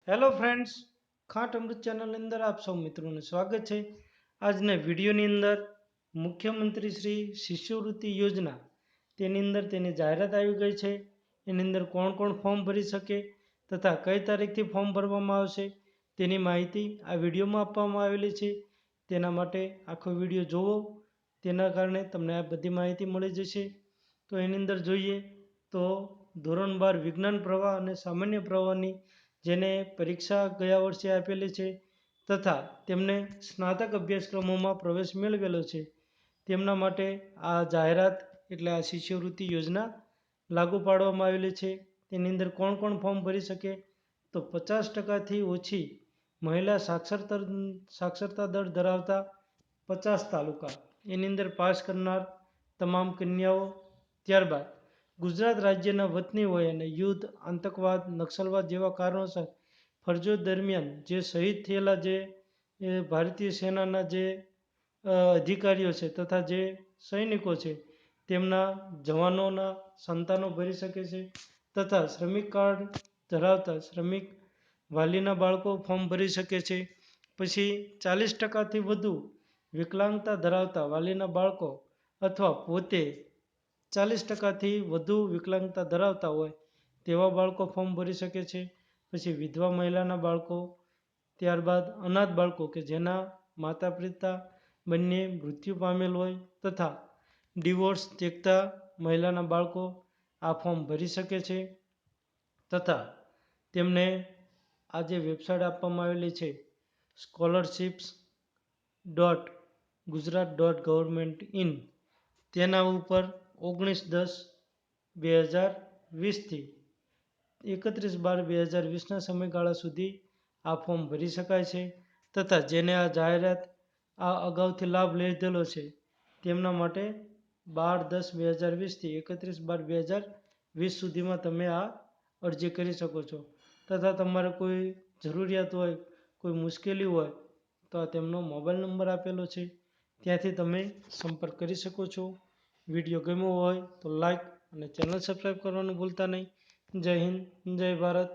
Hello friends, ખાટ અમૃત ચેનલની અંદર આપ સૌ મિત્રોનું સ્વાગત છે. આજના વિડીયોની અંદર મુખ્યમંત્રી શ્રી શિષ્યવૃત્તિ યોજના તેની અંદર તેની જાહેરાત આવી ગઈ છે. એની અંદર કોણ કોણ ફોર્મ ભરી શકે તથા કઈ તારીખથી ફોર્મ ભરવામાં આવશે તેની માહિતી આ વિડીયોમાં આપવામાં આવેલી છે. તેના માટે આખો વિડીયો જોવો, તેના કારણે તમને આ બધી માહિતી મળી જશે. તો એની અંદર જોઈએ તો ધોરણ 12 વિજ્ઞાન પ્રવાહ અને સામાન્ય પ્રવાહની જેને પરીક્ષા ગયા વર્ષે આપેલી છે તથા તેમને સ્નાતક અભ્યાસક્રમોમાં પ્રવેશ મેળવેલો છે તેમના માટે આ જાહેરાત એટલે આ શિષ્યવૃત્તિ યોજના લાગુ પાડવામાં આવેલી છે. તેની અંદર કોણ કોણ ફોર્મ ભરી શકે તો 50%થી ઓછી મહિલા સાક્ષરતા દર ધરાવતા 50 તાલુકા એની અંદર પાસ કરનાર તમામ કન્યાઓ, ત્યારબાદ ગુજરાત રાજ્યના વતની હોય અને યુદ્ધ, આતંકવાદ, નક્સલવાદ જેવા કારણોસર ફરજો દરમિયાન જે શહીદ થયેલા જે ભારતીય સેનાના જે અધિકારીઓ છે તથા જે સૈનિકો છે તેમના જવાનોના સંતાનો ભરી શકે છે તથા શ્રમિક કાર્ડ ધરાવતા શ્રમિક વાલીના બાળકો ફોર્મ ભરી શકે છે. પછી 40%થી વધુ વિકલાંગતા ધરાવતા વાલીના બાળકો અથવા પોતે 40%થી વધુ વિકલાંગતા ધરાવતા હોય તેવા બાળકો ફોર્મ ભરી શકે છે. પછી વિધવા મહિલાના બાળકો, ત્યારબાદ અનાથ બાળકો કે જેના માતા પિતા બંને મૃત્યુ પામેલ હોય તથા ડિવોર્સ ત્યક્તા મહિલાના બાળકો આ ફોર્મ ભરી શકે છે તથા તેમને આ જે વેબસાઇટ આપવામાં આવેલી છે scholarships.gujarat.government.in તેના ઉપર 19/10/2020થી 31/12/2020ના સમયગાળા સુધી આ ફોર્મ ભરી શકાય છે તથા જેને આ જાહેરાત આ અગાઉથી લાભ લીધેલો છે તેમના માટે 12/10/2020થી 31/12/2020 સુધીમાં તમે આ અરજી કરી શકો છો તથા તમારે કોઈ જરૂરિયાત હોય, કોઈ મુશ્કેલી હોય તો આ તેમનો મોબાઈલ નંબર આપેલો છે, ત્યાંથી તમે સંપર્ક કરી શકો છો. વિડીયો ગમ્યો હોય તો લાઈક અને ચેનલ સબસ્ક્રાઈબ કરવાનું ભૂલતા નહીં. જય હિન્દ, જય ભારત.